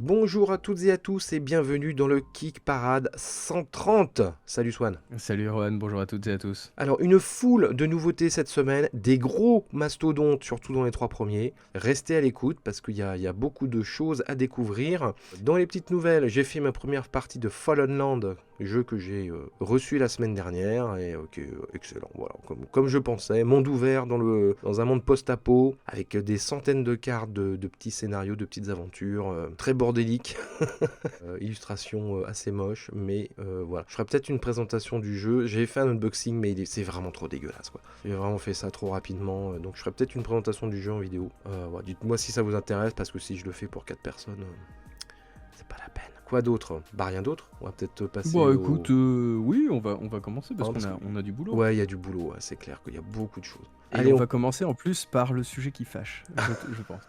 Bonjour à toutes et à tous et bienvenue dans le Geek Parade 130. Salut Swan. Salut Rohan, bonjour à toutes et à tous. Alors une foule de nouveautés cette semaine, des gros mastodontes surtout dans les 3 premiers. Restez à l'écoute parce qu'il y a beaucoup de choses à découvrir. Dans les petites nouvelles, j'ai fait ma première partie de Fallen Land, jeu que j'ai reçu la semaine dernière et qui est excellent. Voilà, comme je pensais, monde ouvert dans un monde post-apo avec des centaines de cartes, de petits scénarios, de petites aventures, très bordéliques. Illustration assez moche, mais voilà. Je ferai peut-être une présentation du jeu. J'ai fait un unboxing, mais c'est vraiment trop dégueulasse, quoi. J'ai vraiment fait ça trop rapidement, donc je ferai peut-être une présentation du jeu en vidéo. Voilà. Dites-moi si ça vous intéresse, parce que si je le fais pour 4 personnes, c'est pas la peine. Quoi d'autre? Bah rien d'autre. On va peut-être passer Bon au... écoute, oui, on va commencer parce Non, qu'on parce a, que... on a du boulot. Ouais, il y a du boulot, ouais, c'est clair qu'il y a beaucoup de choses. Et Allez, on on va commencer en plus par le sujet qui fâche, je pense.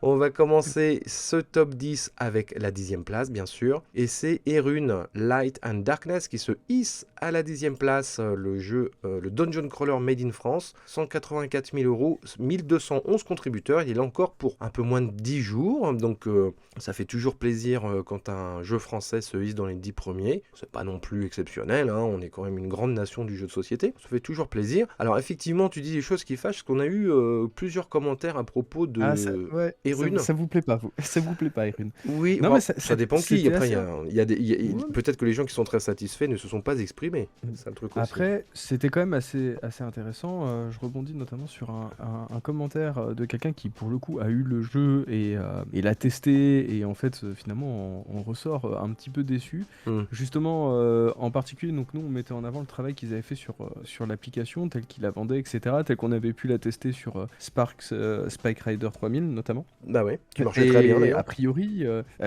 On va commencer ce top 10 avec la 10e place, bien sûr. Et c'est Erune Light and Darkness qui se hisse à la 10e place. Le jeu, le Dungeon Crawler Made in France. 184 000 euros, 1211 contributeurs. Il est là encore pour un peu moins de 10 jours. Donc ça fait toujours plaisir quand un jeu français se hisse dans les 10 premiers. C'est pas non plus exceptionnel, hein. On est quand même une grande nation du jeu de société. Ça fait toujours plaisir. Alors effectivement, tu dis des choses qui fâchent, parce qu'on a eu plusieurs commentaires à propos Ah de... ouais, Erune. ça vous plaît pas, vous. Ça vous plaît pas, Erune. Oui, Non bon, mais ça dépend qui. c'était Après, assez... Ouais. peut-être que les gens qui sont très satisfaits ne se sont pas exprimés. C'est un truc aussi. Après, c'était quand même assez intéressant. Je rebondis notamment sur un commentaire de quelqu'un qui, pour le coup, a eu le jeu et l'a testé. Et en fait, finalement, on ressort un petit peu déçu. Hmm. Justement, en particulier, donc nous, on mettait en avant le travail qu'ils avaient fait sur l'application, telle qu'ils la vendaient, etc. Tel qu'on avait pu la tester sur Spike Rider 3000, notamment. Bah ouais, qui marchait très bien Et d'ailleurs. a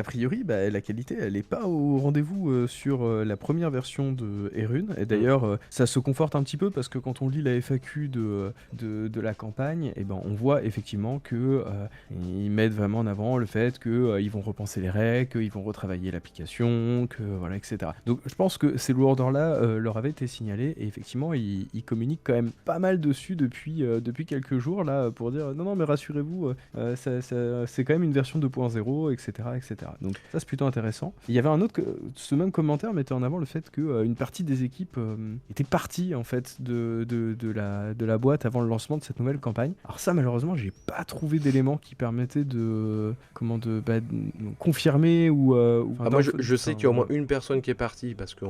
priori bah, la qualité, elle n'est pas au rendez-vous sur la première version de Erune. Et Hmm. d'ailleurs, ça se conforte un petit peu parce que quand on lit la FAQ de la campagne, et ben, on voit effectivement que ils mettent vraiment en avant le fait qu'ils vont repenser les règles, qu'ils vont retravailler l'application, que voilà, etc. Donc je pense que ces lourdeurs-là leur avaient été signalées et effectivement, ils communiquent quand même pas mal dessus depuis quelques jours là pour dire non, non, mais rassurez-vous, c'est quand même une version 2.0, etc., etc. Donc ça, c'est plutôt intéressant. Il y avait un autre, ce même commentaire mettait en avant le fait qu'une partie des équipes était partie en fait de la boîte avant le lancement de cette nouvelle campagne. Alors ça, malheureusement, j'ai pas trouvé d'éléments qui permettaient de confirmer ou Ah, moi, je sais qu'il y a au moins voilà. une personne qui est partie parce que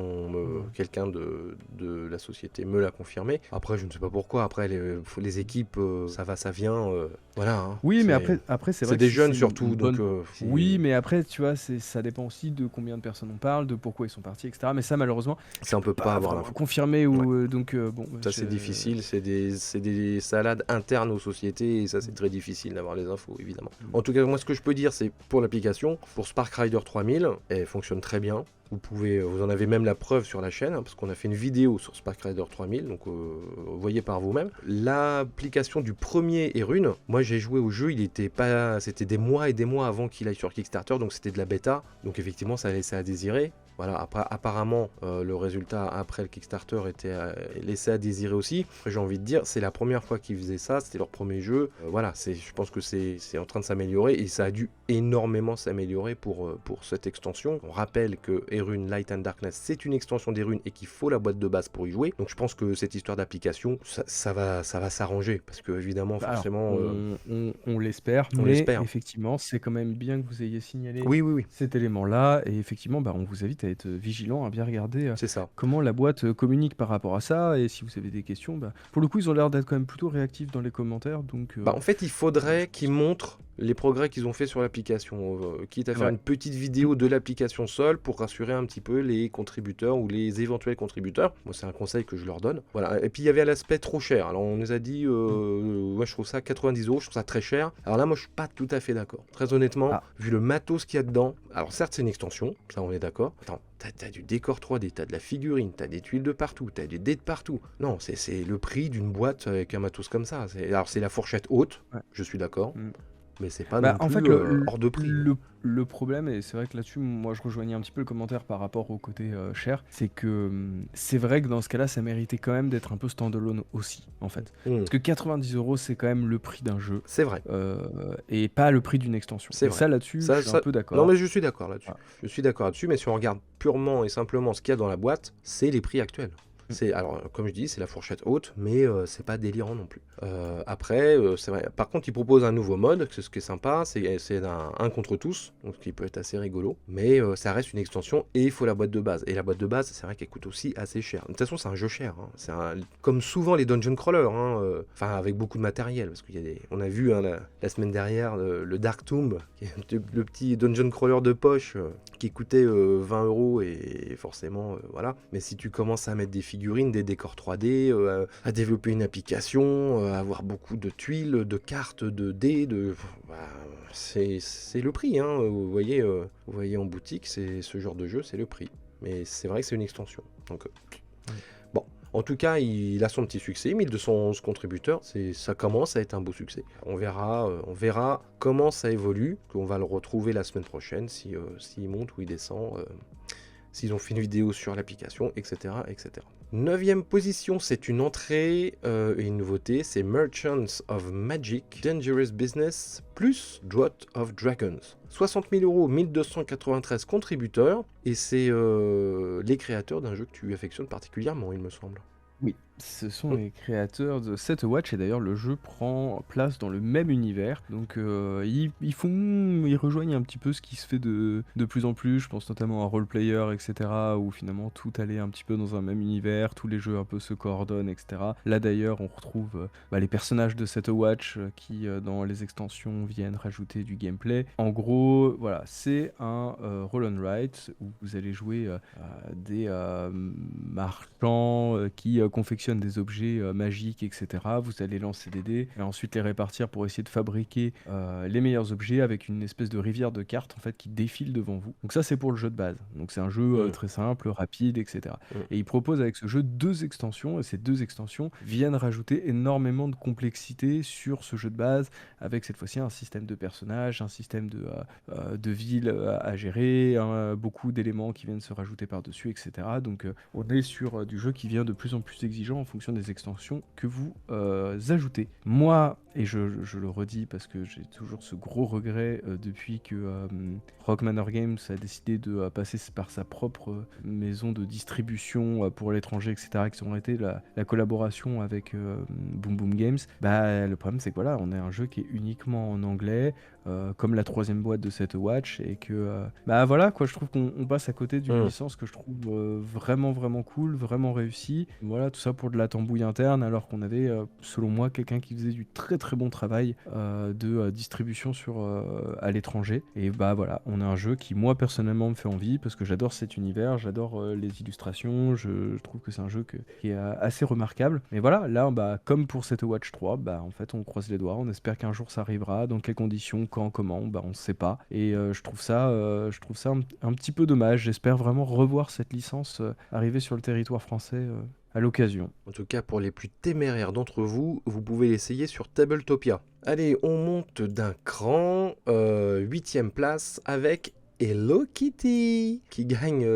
quelqu'un de la société me l'a confirmé. Après, je ne sais pas pourquoi. Après, les équipes, ça va, ça vient. Voilà, hein. Oui, mais après c'est C'est vrai que des si jeunes c'est surtout, une donc bonne... Oui, mais après, tu vois, ça dépend aussi de combien de personnes on parle, de pourquoi ils sont partis, etc. Mais ça, malheureusement, je ça on peux peut pas pas avoir vraiment l'info. confirmer. Ouais. Ou, donc, bon, Ça c'est difficile, c'est des salades internes aux sociétés et ça c'est très difficile d'avoir les infos évidemment. En tout cas moi ce que je peux dire c'est pour l'application, pour Spark Rider 3000, elle fonctionne très bien. Vous en avez même la preuve sur la chaîne, hein, parce qu'on a fait une vidéo sur Spark Rider 3000, donc voyez par vous-même. L'application du premier Erune, moi j'ai joué au jeu, c'était des mois et des mois avant qu'il aille sur Kickstarter, donc c'était de la bêta, donc effectivement ça laissait à désirer. Voilà, après, apparemment, le résultat après le Kickstarter était laissé à désirer aussi. J'ai envie de dire, c'est la première fois qu'ils faisaient ça, c'était leur premier jeu. Voilà, je pense que c'est en train de s'améliorer et ça a dû énormément s'améliorer pour cette extension. On rappelle que Erune Light and Darkness, c'est une extension d'Erune et qu'il faut la boîte de base pour y jouer. Donc je pense que cette histoire d'application, ça va s'arranger parce que évidemment, alors, forcément, on l'espère, on mais l'espère. effectivement, c'est quand même bien que vous ayez signalé Oui, oui, oui, cet élément-là. Et effectivement, on vous invite à être vigilant, à bien regarder c'est ça. comment la boîte communique par rapport à ça. Et si vous avez des questions, pour le coup, ils ont l'air d'être quand même plutôt réactifs dans les commentaires. Donc, En fait, il faudrait qu'ils montrent les progrès qu'ils ont fait sur l'application, quitte à faire ouais. une petite vidéo de l'application seule pour rassurer un petit peu les contributeurs ou les éventuels contributeurs. Moi, c'est un conseil que je leur donne. Voilà. Et puis, il y avait l'aspect trop cher. Alors, on nous a dit, moi, je trouve ça 90 euros, je trouve ça très cher. Alors là, moi, je suis pas tout à fait d'accord. Très honnêtement, Ah. vu le matos qu'il y a dedans, alors certes, c'est une extension, ça, on est d'accord. Attends, t'as du décor 3D, t'as de la figurine, t'as des tuiles de partout, t'as des dés de partout. Non, c'est le prix d'une boîte avec un matos comme ça. Alors, c'est la fourchette haute, Ouais. je suis d'accord. mais c'est pas Bah, non en fait, plus hors de prix. le problème, et c'est vrai que là-dessus, moi, je rejoignais un petit peu le commentaire par rapport au côté cher, c'est que c'est vrai que dans ce cas-là, ça méritait quand même d'être un peu standalone aussi, en fait. Hmm, Parce que 90 €, c'est quand même le prix d'un jeu, c'est vrai, et pas le prix d'une extension. c'est Et vrai. ça, là-dessus, je Ça, suis un ça... peu Non, d'accord. mais je suis d'accord là-dessus. Voilà. Je suis d'accord là-dessus, mais si on regarde purement et simplement ce qu'il y a dans la boîte, c'est les prix actuels. Mm. Alors, comme je dis, c'est la fourchette haute, mais c'est pas délirant non plus. Après, c'est vrai. Par contre, ils proposent un nouveau mode, c'est ce qui est sympa, c'est un contre tous, donc ce qui peut être assez rigolo. Mais ça reste une extension et il faut la boîte de base. Et la boîte de base, c'est vrai qu'elle coûte aussi assez cher. De toute façon, c'est un jeu cher. Hein. Comme souvent les dungeon crawlers, hein, enfin avec beaucoup de matériel, parce on a vu hein, la semaine dernière le Dark Tomb, qui est le petit dungeon crawler de poche qui coûtait 20 € et forcément voilà. Mais si tu commences à mettre des figurines, des décors 3D, à développer une application, à avoir beaucoup de tuiles, de cartes, de dés, bah, c'est le prix. Hein. Vous voyez en boutique, c'est ce genre de jeu, c'est le prix. Mais c'est vrai que c'est une extension. Donc bon. En tout cas, il a son petit succès, 1211 contributeurs, ça commence à être un beau succès. On verra comment ça évolue, qu'on va le retrouver la semaine prochaine, s'il monte ou il descend, s'ils ont fait une vidéo sur l'application, etc. etc. 9e position, c'est une entrée et une nouveauté, c'est Merchants of Magic, Dangerous Business, plus Drought of Dragons. 60 000 €, 1293 contributeurs, et c'est les créateurs d'un jeu que tu affectionnes particulièrement, il me semble. Oui, ce sont les créateurs de Set a Watch, et d'ailleurs le jeu prend place dans le même univers, donc ils rejoignent un petit peu ce qui se fait de plus en plus, je pense notamment à Role Player, etc., où finalement tout allait un petit peu dans un même univers, tous les jeux un peu se coordonnent, etc. Là d'ailleurs on retrouve les personnages de Set a Watch qui dans les extensions viennent rajouter du gameplay. En gros, voilà, c'est un roll and write où vous allez jouer des marchands qui confectionnent des objets magiques, etc. Vous allez lancer des dés et ensuite les répartir pour essayer de fabriquer les meilleurs objets avec une espèce de rivière de cartes en fait qui défile devant vous. Donc ça c'est pour le jeu de base. Donc c'est un jeu très simple, rapide, etc. Et il propose avec ce jeu 2 extensions, et ces 2 extensions viennent rajouter énormément de complexité sur ce jeu de base, avec cette fois-ci un système de personnages, un système de villes à gérer, beaucoup d'éléments qui viennent se rajouter par-dessus, etc. Donc on est sur du jeu qui vient de plus en plus exigeant en fonction des extensions que vous ajoutez. Moi, et je le redis parce que j'ai toujours ce gros regret depuis que Rock Manor Games a décidé de passer par sa propre maison de distribution pour l'étranger, etc., qui ont été la collaboration avec Boom Boom Games. Le problème c'est que voilà, on a un jeu qui est uniquement en anglais, comme la 3e boîte de cette Watch, et que voilà quoi, je trouve qu'on passe à côté d'une licence que je trouve vraiment vraiment cool, vraiment réussie. Voilà, tout ça pour de la tambouille interne, alors qu'on avait selon moi quelqu'un qui faisait du très très bon travail de distribution à l'étranger. Et voilà, on a un jeu qui moi personnellement me fait envie parce que j'adore cet univers, j'adore les illustrations, je trouve que c'est un jeu qui est assez remarquable. Mais voilà, là comme pour cette Watch 3, en fait on croise les doigts, on espère qu'un jour ça arrivera, dans quelles conditions, quand, comment, on ne sait pas. Et je trouve ça un petit peu dommage. J'espère vraiment revoir cette licence arriver sur le territoire français à l'occasion. En tout cas, pour les plus téméraires d'entre vous, vous pouvez l'essayer sur Tabletopia. Allez, on monte d'un cran, 8e place avec Hello Kitty qui gagne,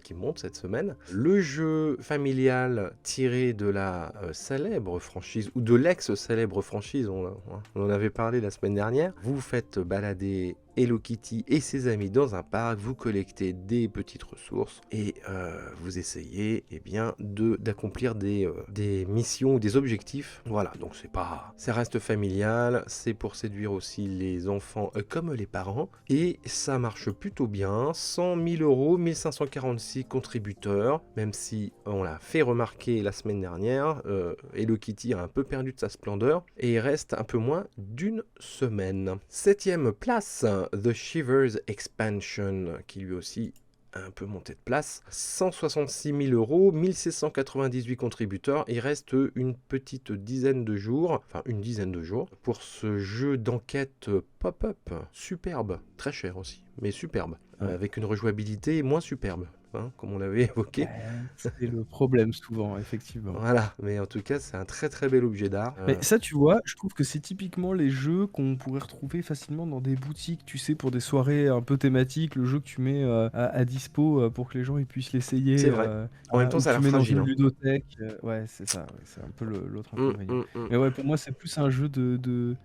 qui monte cette semaine. Le jeu familial tiré de la célèbre franchise, ou de l'ex-célèbre franchise, on en avait parlé la semaine dernière. Vous faites balader Hello Kitty et ses amis dans un parc, vous collectez des petites ressources et vous essayez d'accomplir des missions ou des objectifs. Voilà, donc ça reste familial, c'est pour séduire aussi les enfants comme les parents, et ça marche plutôt bien. 100 000 €, 1546 contributeurs, même si on l'a fait remarquer la semaine dernière, Hello Kitty a un peu perdu de sa splendeur et il reste un peu moins d'une semaine. 7e place, The Shivers Expansion, qui lui aussi a un peu monté de place. 166 000 €, 1698 contributeurs. Il reste une dizaine de jours pour ce jeu d'enquête pop-up superbe, très cher aussi, mais superbe, avec une rejouabilité moins superbe. hein, comme on l'avait évoqué. Ouais, c'est le problème souvent, effectivement. Voilà, mais en tout cas, c'est un très très bel objet d'art. Mais ça, tu vois, je trouve que c'est typiquement les jeux qu'on pourrait retrouver facilement dans des boutiques, tu sais, pour des soirées un peu thématiques, le jeu que tu mets à dispo pour que les gens ils puissent l'essayer, C'est vrai. En même temps, ou ça que a tu l'air mets dans fragile, une hein. ludothèque. Ouais, c'est ça, ouais, c'est un peu l'autre inconvénient. Mais ouais, pour moi, c'est plus un jeu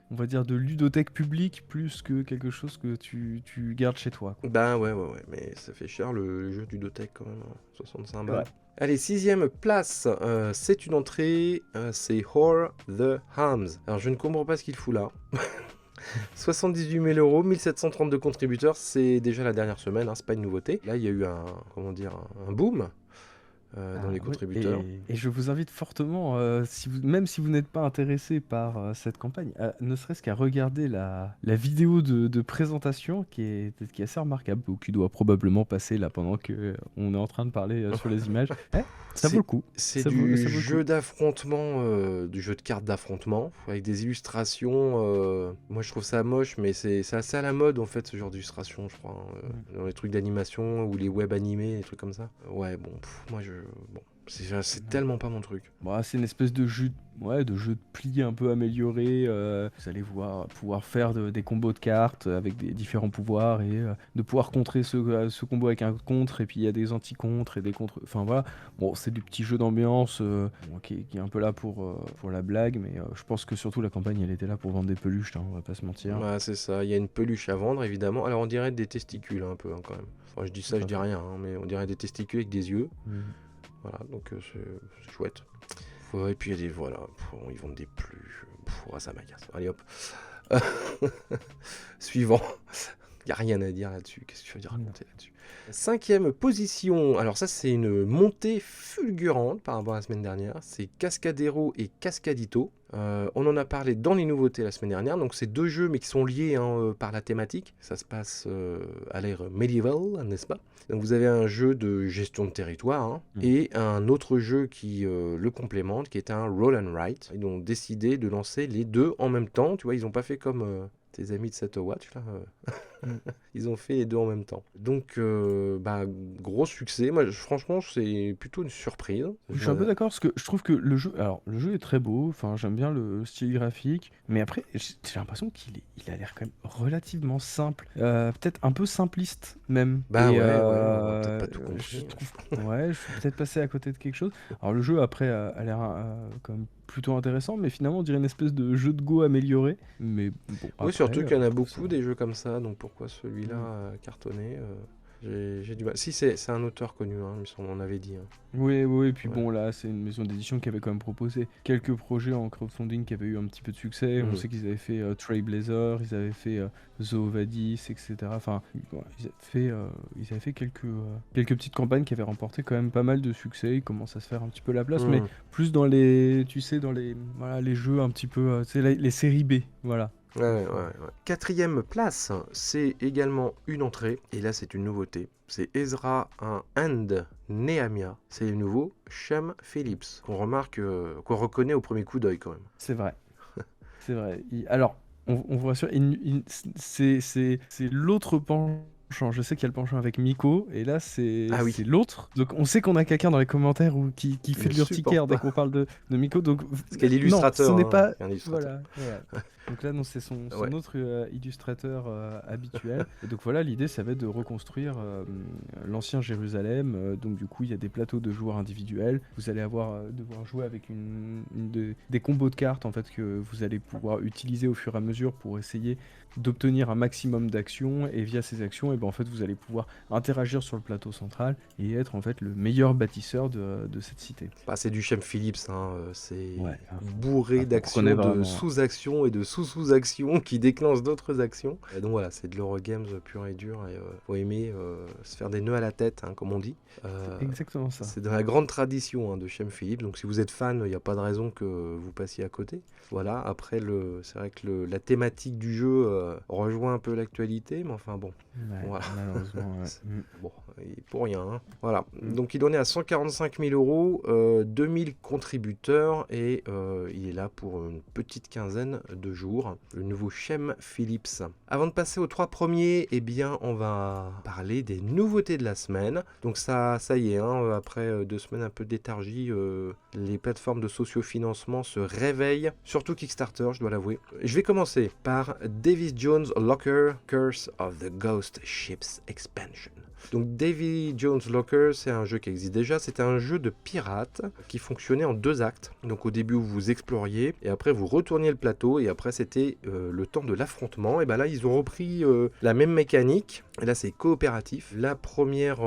on va dire, de ludothèque publique, plus que quelque chose que tu gardes chez toi, quoi. Ben ouais, mais ça fait cher le jeu du Dotec quand même, hein, 65 C'est vrai. balles. Allez, 6ème place, c'est une entrée, c'est Whore the Hams. Alors je ne comprends pas ce qu'il fout là. 78 000 euros, 1732 contributeurs, c'est déjà la dernière semaine, hein, c'est pas une nouveauté. Là, il y a eu un boom dans les Oui, contributeurs. et je vous invite fortement, même si vous n'êtes pas intéressé par cette campagne, ne serait-ce qu'à regarder la vidéo de présentation qui est assez remarquable, ou qui doit probablement passer là pendant qu'on est en train de parler sur les images. Ça vaut le coup. C'est Ça vaut du le coup. jeu d'affrontement, du jeu de cartes d'affrontement, avec des illustrations. Moi, je trouve ça moche, mais c'est assez à la mode en fait, ce genre d'illustration, je crois, hein, dans les trucs d'animation ou les web animés, les trucs comme ça. Ouais, bon, bon, c'est tellement pas mon truc. Bah, c'est une espèce de jeu, de jeu de pli un peu amélioré. Vous allez pouvoir faire des combos de cartes avec des différents pouvoirs et de pouvoir contrer ce combo avec un contre. Et puis il y a des anti-contres et des contres. Enfin voilà. Bon, c'est du petit jeu d'ambiance qui est un peu là pour la blague. Mais je pense que surtout la campagne, elle était là pour vendre des peluches, hein, on va pas se mentir. Ouais, c'est ça. Il y a une peluche à vendre, évidemment. Alors, on dirait des testicules un peu, hein, quand même. Enfin, je dis ça, Tout je à dis fait. rien, hein, mais on dirait des testicules avec des yeux. Voilà, donc c'est chouette. Ouais, et puis il y a des. Voilà, ils vendent des peluches. Ça m'agace. Allez hop. Suivant. Il n'y a rien à dire là-dessus. Qu'est-ce que tu veux dire raconter là-dessus? 5ème position. Alors, ça, c'est une montée fulgurante par rapport à la semaine dernière. C'est Cascadero et Cascadito. On en a parlé dans les nouveautés la semaine dernière. Donc, c'est deux jeux, mais qui sont liés hein, par la thématique. Ça se passe à l'ère médiévale, n'est-ce pas? Donc, vous avez un jeu de gestion de territoire hein, et un autre jeu qui le complémente, qui est un roll and write. Ils ont décidé de lancer les deux en même temps. Tu vois, ils n'ont pas fait comme tes amis de Seto Watch là. Ils ont fait les deux en même temps. Donc, gros succès. Moi, franchement, c'est plutôt une surprise. Je suis un peu d'accord parce que je trouve que le jeu est très beau. Enfin, j'aime bien le style graphique, mais après, j'ai l'impression il a l'air quand même relativement simple, peut-être un peu simpliste même. Bah Et, ouais, on va peut-être pas tout je compris. trouve, ouais, je suis peut-être passé à côté de quelque chose. Alors le jeu après a l'air quand même plutôt intéressant, mais finalement on dirait une espèce de jeu de Go amélioré. Mais bon, Oui, après, surtout qu'il y en a je trouve beaucoup des jeux comme ça, donc pourquoi celui-là a cartonné j'ai du mal. Si, c'est un auteur connu, hein, on en avait dit. Hein. Oui, et puis Ouais. bon, là, c'est une maison d'édition qui avait quand même proposé quelques projets en crowdfunding qui avaient eu un petit peu de succès. On sait qu'ils avaient fait Trailblazer, ils avaient fait Zoovadis, etc. Enfin, ouais, ils avaient fait quelques petites campagnes qui avaient remporté quand même pas mal de succès. Ils commencent à se faire un petit peu la place, mais plus dans tu sais, dans les jeux un petit peu, tu sais, les séries B, voilà. Ouais. 4ème place, c'est également une entrée, et là c'est une nouveauté. C'est Ezra and Nehemia. C'est le nouveau Shem Phillips, qu'on reconnaît au premier coup d'œil quand même. C'est vrai. C'est vrai. Alors, on vous rassure, c'est l'autre penchant. Je sais qu'il y a le penchant avec Miko, et là c'est l'autre. Donc on sait qu'on a quelqu'un dans les commentaires qui fait de l'urticaire dès qu'on parle de Miko. Donc, parce qu'il y a l'illustrateur. Non, ce n'est pas. Voilà. Donc là, non, c'est son autre illustrateur habituel. Et donc voilà, l'idée, ça va être de reconstruire l'ancien Jérusalem. Donc du coup, il y a des plateaux de joueurs individuels. Vous allez devoir jouer avec des combos de cartes en fait que vous allez pouvoir utiliser au fur et à mesure pour essayer d'obtenir un maximum d'actions. Et via ces actions, en fait, vous allez pouvoir interagir sur le plateau central et être en fait le meilleur bâtisseur de cette cité. C'est du Shem Phillips, hein, c'est Bourré bourré d'actions, de sous-actions et de sous-actions qui déclenchent d'autres actions. Et donc voilà, c'est de l'Eurogames pur et dur. Et faut aimer se faire des nœuds à la tête, hein, comme on dit. C'est exactement ça. C'est dans la grande tradition hein, de Shem Phillips. Donc si vous êtes fan, il n'y a pas de raison que vous passiez à côté. Voilà, après, c'est vrai que la thématique du jeu rejoint un peu l'actualité, mais enfin bon. Voilà. malheureusement, ouais. Bon, et pour rien, hein. Voilà. Mm. Donc il en est à 145 000 euros, 2000 contributeurs et il est là pour une petite quinzaine de jours. Le nouveau Shem Phillips. Avant de passer aux 3 premiers, eh bien on va parler des nouveautés de la semaine. Donc ça y est, hein, après 2 semaines un peu de léthargie, les plateformes de sociofinancement se réveillent, surtout Kickstarter, je dois l'avouer. Je vais commencer par Davy Jones' Locker, Curse of the Ghost Ships Expansion. Donc Davy Jones' Locker, c'est un jeu qui existe déjà, c'était un jeu de pirates qui fonctionnait en 2 actes. Donc au début vous exploriez et après vous retourniez le plateau et après c'était le temps de l'affrontement. Et ben là ils ont repris la même mécanique, et là c'est coopératif. La première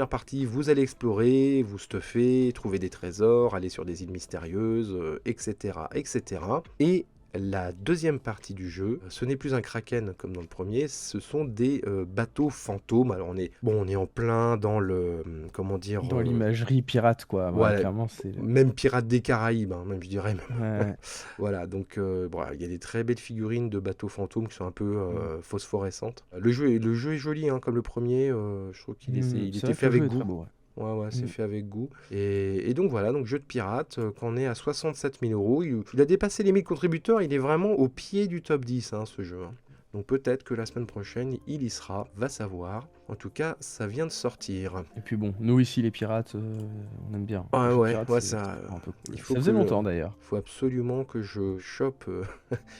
partie, vous allez explorer, vous stuffer, trouver des trésors, aller sur des îles mystérieuses, etc. etc. Et la deuxième partie du jeu, ce n'est plus un kraken comme dans le premier, ce sont des bateaux fantômes. Alors on est en plein dans le Dans l'imagerie pirate, quoi. Ouais, ouais, clairement, c'est. même Pirates des Caraïbes, hein, même je dirais même. Ouais. Voilà, donc il y a des très belles figurines de bateaux fantômes qui sont un peu phosphorescentes. Le jeu est joli, hein, comme le premier. Je trouve qu'il C'est était vrai fait que le jeu avec est goût. très beau, ouais. Ouais, c'est Mm. fait avec goût. Et donc voilà, donc jeu de pirate, qu'on est à 67 000 euros. Il a dépassé les 1000 contributeurs, il est vraiment au pied du top 10, hein, ce jeu, hein. Donc peut-être que la semaine prochaine, il y sera, va savoir. En tout cas, ça vient de sortir. Et puis bon, nous ici, les pirates, on aime bien. Les Ah jeux de ouais, pirates, ouais, c'est ça, vraiment un peu cool. il faut Ça faisait que longtemps d'ailleurs. faut absolument que je chope.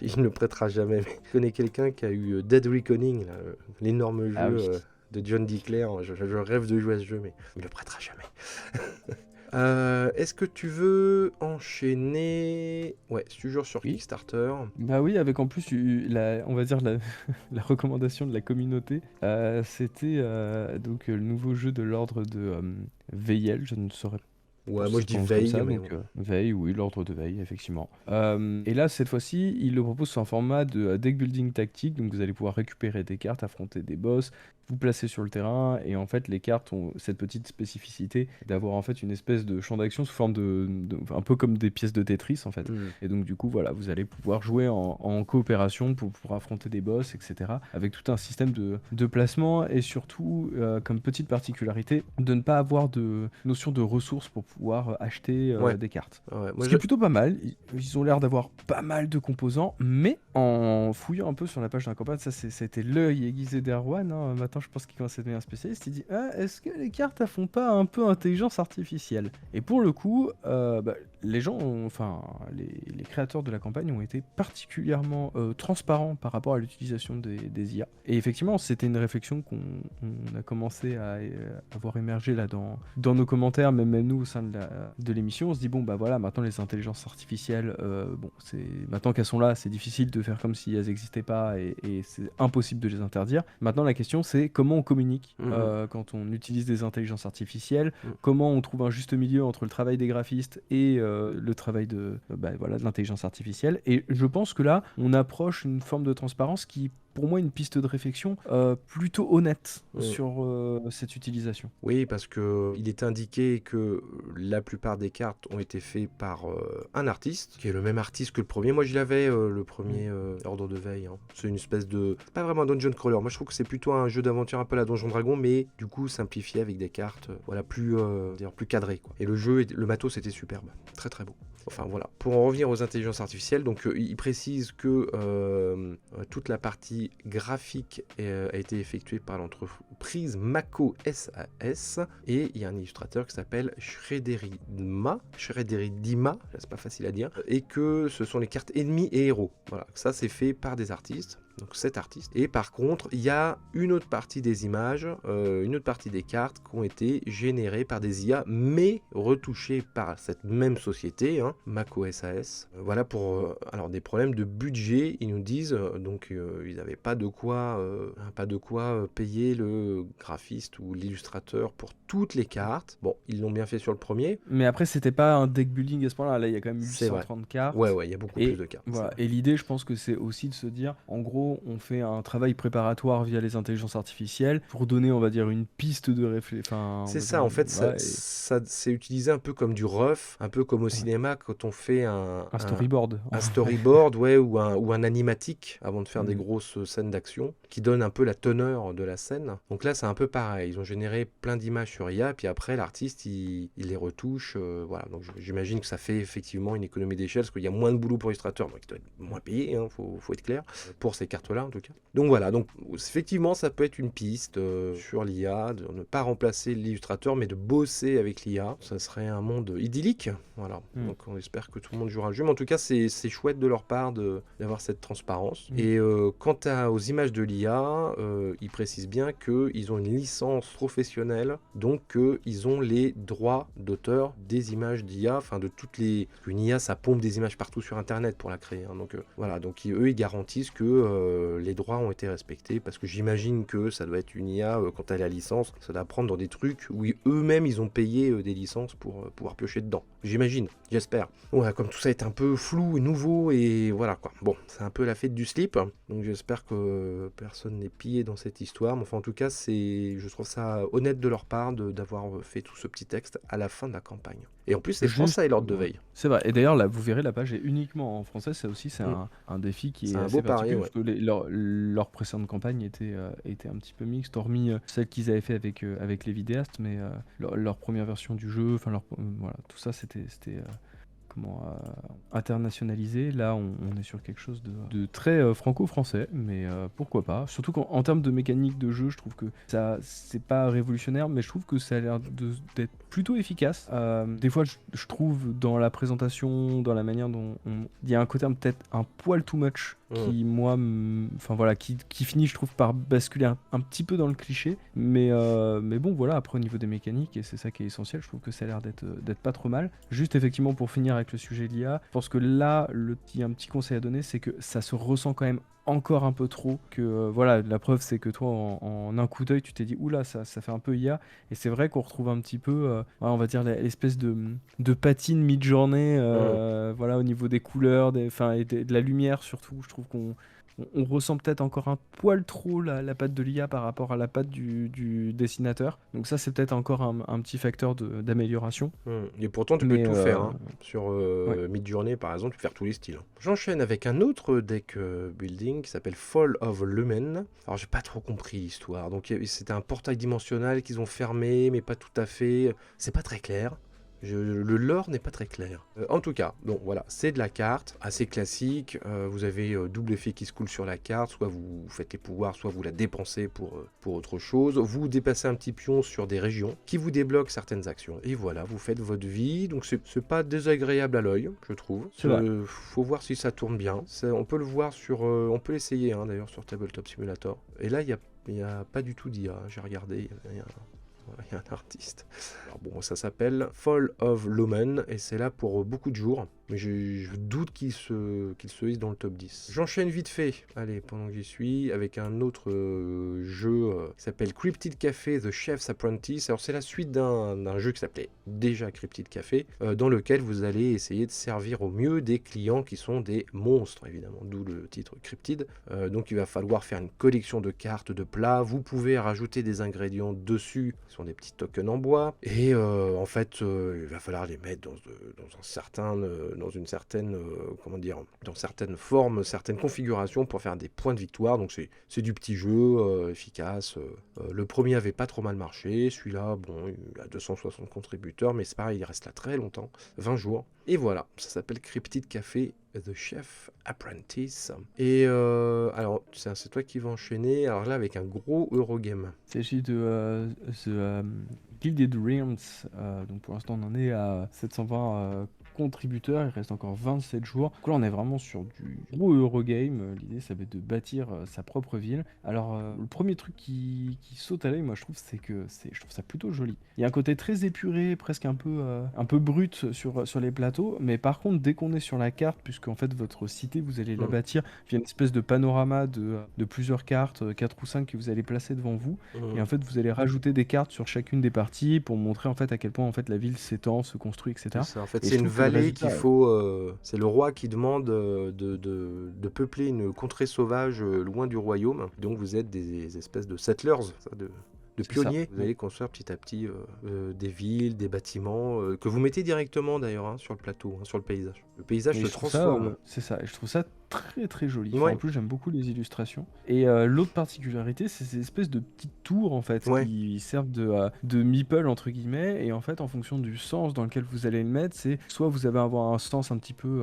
Il ne le prêtera jamais. Mais je connais quelqu'un qui a eu Dead Reckoning, là, l'énorme Ah jeu oui. de John Declare. Je rêve de jouer à ce jeu, mais il ne le prêtera jamais. Est-ce que tu veux enchaîner? Ouais, c'est toujours sur Oui. Kickstarter. Bah oui, avec en plus, on va dire la recommandation de la communauté, c'était donc le nouveau jeu de l'ordre de Veyel, je ne saurais Ouais, ça moi se je dis prononce comme Veille, ça, mais donc Veille, oui, l'ordre de Veille, effectivement. Et là, cette fois-ci, il le propose sous un format de deck building tactique, donc vous allez pouvoir récupérer des cartes, affronter des boss, vous placer sur le terrain, et en fait, les cartes ont cette petite spécificité d'avoir en fait une espèce de champ d'action sous forme un peu comme des pièces de Tetris, en fait. Et donc, du coup, voilà, vous allez pouvoir jouer en coopération pour affronter des boss, etc. Avec tout un système de placement et surtout, comme petite particularité, de ne pas avoir de notion de ressources pour pouvoir acheter Ouais. des cartes. Ouais, moi Ce qui est plutôt pas mal. Ils ont l'air d'avoir pas mal de composants, mais en fouillant un peu sur la page d'un campagne, c'était l'œil aiguisé d'Erwan, hein. Maintenant, je pense qu'il commence à devenir un spécialiste. Il dit est-ce que les cartes elles font pas un peu intelligence artificielle? Et pour le coup, les gens, les créateurs de la campagne ont été particulièrement transparents par rapport à l'utilisation des IA. Et effectivement, c'était une réflexion qu'on a commencé à avoir émergé là dans nos commentaires, même nous au sein de l'émission. On se dit bon bah voilà, maintenant les intelligences artificielles, maintenant qu'elles sont là, c'est difficile de faire comme si elles n'existaient pas et c'est impossible de les interdire. Maintenant la question c'est comment on communique quand on utilise des intelligences artificielles, comment on trouve un juste milieu entre le travail des graphistes et le travail de l'intelligence artificielle. Et je pense que là, on approche une forme de transparence qui, pour moi, une piste de réflexion plutôt honnête sur cette utilisation. Oui, parce que il est indiqué que la plupart des cartes ont été faites par un artiste, qui est le même artiste que le premier. Moi, je l'avais, le premier Ordre de Veille, hein. C'est une espèce de... C'est pas vraiment un dungeon crawler. Moi, je trouve que c'est plutôt un jeu d'aventure un peu à la Donjon Dragon, mais du coup, simplifié avec des cartes plus cadrées, quoi. Et le matos, c'était superbe. Très, très beau. Enfin, voilà. Pour en revenir aux intelligences artificielles, donc il précise que toute la partie graphique a été effectuée par l'entreprise Mako SAS et il y a un illustrateur qui s'appelle Shredderidima, c'est pas facile à dire, et que ce sont les cartes ennemis et héros. Voilà, ça c'est fait par des artistes. Donc 7 artistes. Et par contre, il y a une autre partie des images, une autre partie des cartes qui ont été générées par des IA, mais retouchées par cette même société, hein, Mako SAS. Voilà pour des problèmes de budget, ils nous disent. Donc ils n'avaient pas de quoi payer le graphiste ou l'illustrateur pour toutes les cartes. Bon, ils l'ont bien fait sur le premier. Mais après, c'était pas un deck building à ce point-là. Là, il y a quand même 830 cartes. Ouais, il y a beaucoup plus de cartes. Voilà. Et l'idée, je pense que c'est aussi de se dire, en gros, gros, on fait un travail préparatoire via les intelligences artificielles pour donner, on va dire, une piste de réflexion. Enfin, on C'est va dire, ça, en fait, voilà, c'est utilisé un peu comme du rough, un peu comme au ouais, cinéma quand on fait un storyboard, un en vrai. storyboard, ouais, ou un animatique avant de faire des Mm. grosses scènes d'action qui donne un peu la teneur de la scène. Donc là, c'est un peu pareil. Ils ont généré plein d'images sur IA, puis après, l'artiste, il les retouche. Voilà. Donc j'imagine que ça fait effectivement une économie d'échelle, parce qu'il y a moins de boulot pour l'illustrateur, donc il doit être moins payé, hein, faut être clair, pour ces cartes-là en tout cas. Donc voilà, donc effectivement, ça peut être une piste sur l'IA, de ne pas remplacer l'illustrateur, mais de bosser avec l'IA. Ça serait un monde idyllique. Voilà. Mm. Donc on espère que tout le monde jouera le jeu, mais en tout cas, c'est chouette de leur part d'avoir cette transparence. Mm. Et quant aux images de l'IA, ils précisent bien qu'ils ont une licence professionnelle, donc ils ont les droits d'auteur des images d'IA, enfin de toutes les... Une IA, ça pompe des images partout sur Internet pour la créer. Hein, donc voilà, donc eux, ils garantissent que les droits ont été respectés, parce que j'imagine que ça doit être une IA, quand elle a la licence, ça doit prendre dans des trucs où eux-mêmes, ils ont payé des licences pour pouvoir piocher dedans. J'imagine, j'espère. Ouais, comme tout ça est un peu flou et nouveau, et voilà quoi. Bon, c'est un peu la fête du slip, donc j'espère que personne n'est pillé dans cette histoire. Mais enfin, en tout cas, je trouve ça honnête de leur part d'avoir fait tout ce petit texte à la fin de la campagne. Et en plus, c'est Juste, français, l'ordre de ouais. veille. C'est vrai. Et d'ailleurs, là, vous verrez, la page est uniquement en français. Ça aussi, c'est Mm. un défi qui C'est est un assez beau pari, particulier, ouais. parce que leur précédente campagne était un petit peu mixte, hormis celle qu'ils avaient fait avec les vidéastes, mais leur première version du jeu, enfin, voilà, tout ça, c'était internationalisé. Là, on est sur quelque chose de très franco-français, mais pourquoi pas. Surtout qu'en termes de mécanique de jeu, je trouve que ça, c'est pas révolutionnaire, mais je trouve que ça a l'air d'être plutôt efficace. Des fois, je trouve dans la présentation, dans la manière dont il y a un côté peut-être un poil too much qui, moi, enfin voilà, qui finit, je trouve, par basculer un petit peu dans le cliché. Mais bon, voilà, après, au niveau des mécaniques, et c'est ça qui est essentiel, je trouve que ça a l'air d'être pas trop mal. Juste, effectivement, pour finir avec le sujet de l'IA, je pense que là, un petit conseil à donner, c'est que ça se ressent quand même encore un peu trop, que voilà, la preuve c'est que toi en un coup d'œil tu t'es dit oula, ça fait un peu IA, et c'est vrai qu'on retrouve un petit peu on va dire l'espèce de patine mid-journée, voilà, au niveau des couleurs, et de la lumière surtout. Je trouve qu'on ressent peut-être encore un poil trop la patte de l'IA par rapport à la patte du dessinateur, donc ça c'est peut-être encore un petit facteur d'amélioration. Et pourtant, tu peux Mais tout faire. Hein. Sur ouais. Midjourney, par exemple, tu peux faire tous les styles. J'enchaîne avec un autre deck building qui s'appelle Fall of Lumen. Alors, j'ai pas trop compris l'histoire. Donc, c'était un portail dimensionnel qu'ils ont fermé, mais pas tout à fait. C'est pas très clair. Le lore n'est pas très clair. En tout cas, bon voilà, c'est de la carte, assez classique. Vous avez double effet qui se coule sur la carte, soit vous faites les pouvoirs, soit vous la dépensez pour autre chose. Vous déplacez un petit pion sur des régions qui vous débloquent certaines actions. Et voilà, vous faites votre vie. Donc c'est pas désagréable à l'œil, je trouve. C'est vrai. Faut voir si ça tourne bien. On peut le voir on peut l'essayer hein, d'ailleurs sur Tabletop Simulator. Et là, il y a pas du tout d'IA. J'ai regardé, il y a un artiste. Alors bon, ça s'appelle Fall of Lumen et c'est là pour beaucoup de jours. Mais je doute qu'il se hisse dans le top 10. J'enchaîne vite fait, allez, pendant que j'y suis, avec un autre jeu qui s'appelle Cryptid Café The Chef's Apprentice. Alors c'est la suite d'un jeu qui s'appelait déjà Cryptid Café, dans lequel vous allez essayer de servir au mieux des clients qui sont des monstres, évidemment, d'où le titre Cryptid. Donc il va falloir faire une collection de cartes, de plats. Vous pouvez rajouter des ingrédients dessus, qui sont des petits tokens en bois. Et en fait, il va falloir les mettre dans une certaine, comment dire, dans certaines formes, certaines configurations pour faire des points de victoire. Donc c'est du petit jeu efficace. Le premier avait pas trop mal marché. Celui-là, bon, il a 260 contributeurs, mais c'est pareil, il reste là très longtemps, 20 jours. Et voilà, ça s'appelle Cryptid Café The Chef Apprentice. Et alors, c'est toi qui vas enchaîner. Alors là, avec un gros Eurogame. Il s'agit de The Gilded Realms. Donc pour l'instant, on en est à 720 contributeurs. Il reste encore 27 jours. Donc là, on est vraiment sur du gros Eurogame. L'idée, ça va être de bâtir sa propre ville. Alors, le premier truc qui saute à l'œil, moi, je trouve, c'est que je trouve ça plutôt joli. Il y a un côté très épuré, presque un peu brut sur les plateaux. Mais par contre, dès qu'on est sur la carte, puisque en fait, votre cité, vous allez la bâtir via une espèce de panorama de plusieurs cartes, 4 ou 5 que vous allez placer devant vous. Et en fait, vous allez rajouter des cartes sur chacune des parties pour montrer en fait à quel point en fait la ville s'étend, se construit, etc. Ça, en fait, Et c'est je une trouve que palais qu'il résultat. faut. C'est le roi qui demande de peupler une contrée sauvage loin du royaume. Donc vous êtes des espèces de settlers, ça, de C'est ça. pionniers. Vous allez construire petit à petit des villes, des bâtiments que vous mettez directement d'ailleurs sur le plateau, sur le paysage. Le paysage Et se je trouve ça, transforme. c'est ça, et je trouve ça très très joli. Enfin, Ouais, en plus, j'aime beaucoup les illustrations. Et l'autre particularité, c'est ces espèces de petites tours en fait ouais. qui servent de meeple entre guillemets. Et en fait, en fonction du sens dans lequel vous allez le mettre, c'est soit vous allez avoir un sens un petit peu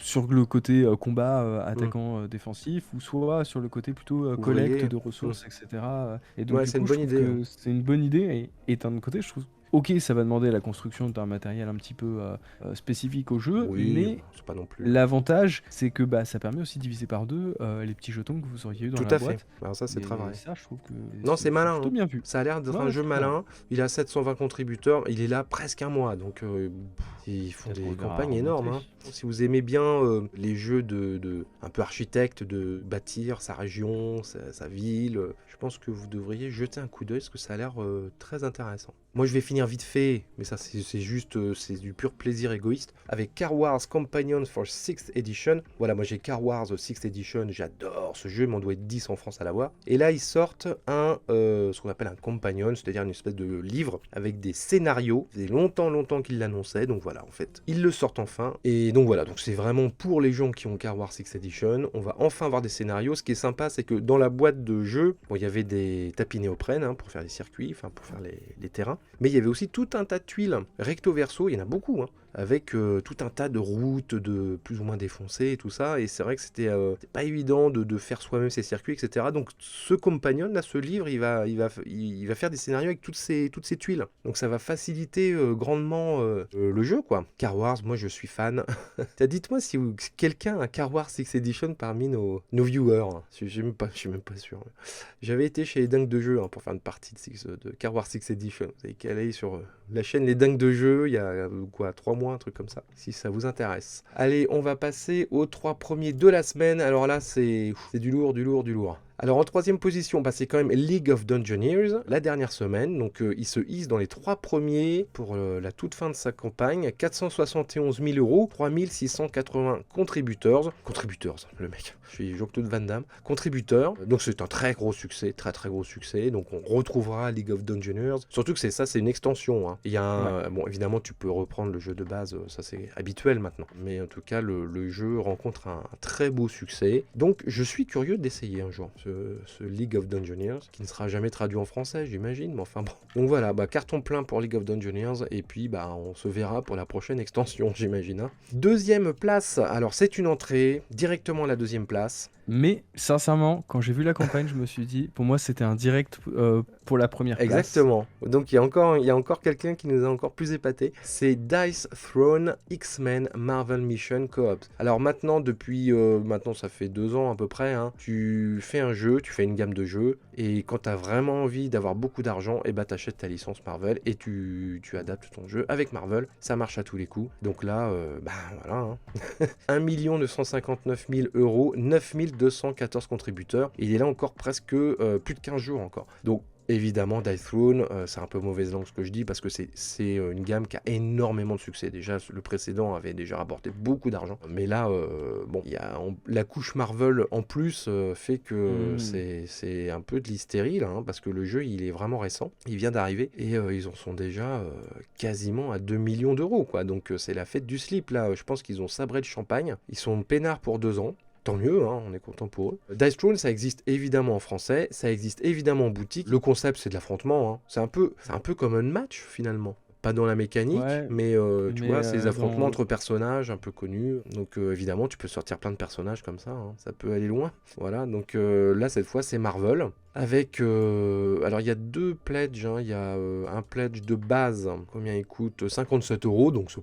sur le côté combat Mm. attaquant défensif, ou soit sur le côté plutôt collecte Ouvrier. de Mm. ressources, etc. Et donc Ouais, du c'est une coup, je bonne trouve idée. que c'est une bonne idée. Et d'un autre côté, je trouve ok, ça va demander la construction d'un matériel un petit peu spécifique au jeu, Oui, mais c'est pas non plus. l'avantage, c'est que bah, ça permet aussi de diviser par deux les petits jetons que vous auriez eu dans Tout la à fait. boîte. Alors ça, c'est très Et vrai. ça, je trouve que Non, c'est c'est malin, plutôt hein. bien vu. Ça a l'air d'être Ouais, un ouais, jeu c'est malin. malin. Il a 720 contributeurs. Il est là presque un mois. Donc, ils font Peut-être des qu'on le verra campagnes énormes, remonter. hein. Si vous aimez bien les jeux de un peu architecte, de bâtir sa région, sa ville, je pense que vous devriez jeter un coup d'œil parce que ça a l'air très intéressant. Moi, je vais finir vite fait, mais ça, c'est juste, c'est du pur plaisir égoïste, avec Car Wars Companion for 6th Edition. Voilà, moi j'ai Car Wars 6th Edition, j'adore ce jeu, mais on doit être 10 en France à l'avoir. Et là, ils sortent ce qu'on appelle un companion, c'est-à-dire une espèce de livre avec des scénarios. Ça faisait longtemps qu'ils l'annonçaient, donc voilà, en fait, ils le sortent enfin. Et donc voilà, donc c'est vraiment pour les gens qui ont Car Wars 6th Edition. On va enfin avoir des scénarios. Ce qui est sympa, c'est que dans la boîte de jeu, bon, il y avait des tapis néoprène pour faire les circuits, enfin pour faire les terrains. Mais il y avait aussi tout un tas de tuiles recto verso, il y en a beaucoup, avec tout un tas de routes de plus ou moins défoncées et tout ça. Et c'est vrai que c'était pas évident de faire soi-même ces circuits, etc. Donc ce compagnon, là, ce livre, il va faire des scénarios avec toutes ces tuiles. Donc ça va faciliter grandement le jeu, quoi. Car Wars, moi je suis fan. Dites-moi si quelqu'un a Car Wars 6 Edition parmi nos viewers. Je suis même pas sûr. J'avais été chez les dingues de jeu pour faire une partie de Car Wars 6 Edition. Vous avez qu'à aller sur la chaîne Les Dingues de Jeu, il y a 3 mois, un truc comme ça, si ça vous intéresse. Allez, on va passer aux 3 premiers de la semaine. Alors là, c'est du lourd. Alors en troisième position, c'est quand même League of Dungeoneers, la dernière semaine. Donc il se hisse dans les 3 premiers pour la toute fin de sa campagne. 471 000 euros, 3680 contributeurs, le mec, je suis Jean-Claude Van Damme, contributeurs. Donc c'est un très gros succès, très gros succès. Donc on retrouvera League of Dungeoneers. Surtout que c'est une extension. Il y a bon, évidemment, tu peux reprendre le jeu de base, ça c'est habituel maintenant. Mais en tout cas, le jeu rencontre un très beau succès. Donc je suis curieux d'essayer un jour ce League of Dungeoneers, qui ne sera jamais traduit en français, j'imagine, mais enfin bon. Donc voilà, carton plein pour League of Dungeoneers, et puis on se verra pour la prochaine extension, j'imagine. Deuxième place, alors c'est une entrée, directement à la deuxième place. Mais sincèrement, quand j'ai vu la campagne, je me suis dit, pour moi, c'était un direct pour la première place. Exactement. Donc il y a encore quelqu'un qui nous a encore plus épaté. C'est Dice Throne X-Men Marvel Mission Co-op. Alors maintenant, maintenant ça fait 2 ans à peu près, tu fais un jeu, tu fais une gamme de jeux, et quand tu as vraiment envie d'avoir beaucoup d'argent, t'achètes ta licence Marvel et tu adaptes ton jeu avec Marvel. Ça marche à tous les coups. Donc là, voilà. 1 959 000 euros, 9 214 contributeurs. Et il est là encore presque plus de 15 jours encore. Donc évidemment, Dice Throne, c'est un peu mauvaise langue ce que je dis parce que c'est une gamme qui a énormément de succès. Déjà, le précédent avait déjà rapporté beaucoup d'argent. Mais là, il y a la couche Marvel en plus fait que c'est un peu de l'hystérie là, parce que le jeu il est vraiment récent. Il vient d'arriver et ils en sont déjà quasiment à 2 millions d'euros, quoi. Donc c'est la fête du slip là. Je pense qu'ils ont sabré le champagne. Ils sont peinards pour 2 ans. Tant mieux, on est content pour eux. Dice Throne, ça existe évidemment en français, ça existe évidemment en boutique. Le concept, c'est de l'affrontement. C'est un peu comme un match finalement. Pas dans la mécanique, mais tu vois, c'est des affrontements entre personnages un peu connus. Donc évidemment, tu peux sortir plein de personnages comme ça. Ça peut aller loin. Voilà, donc là, cette fois, c'est Marvel. Avec, alors il y a 2 pledges, il y a un pledge de base, combien il coûte 57 euros, donc ça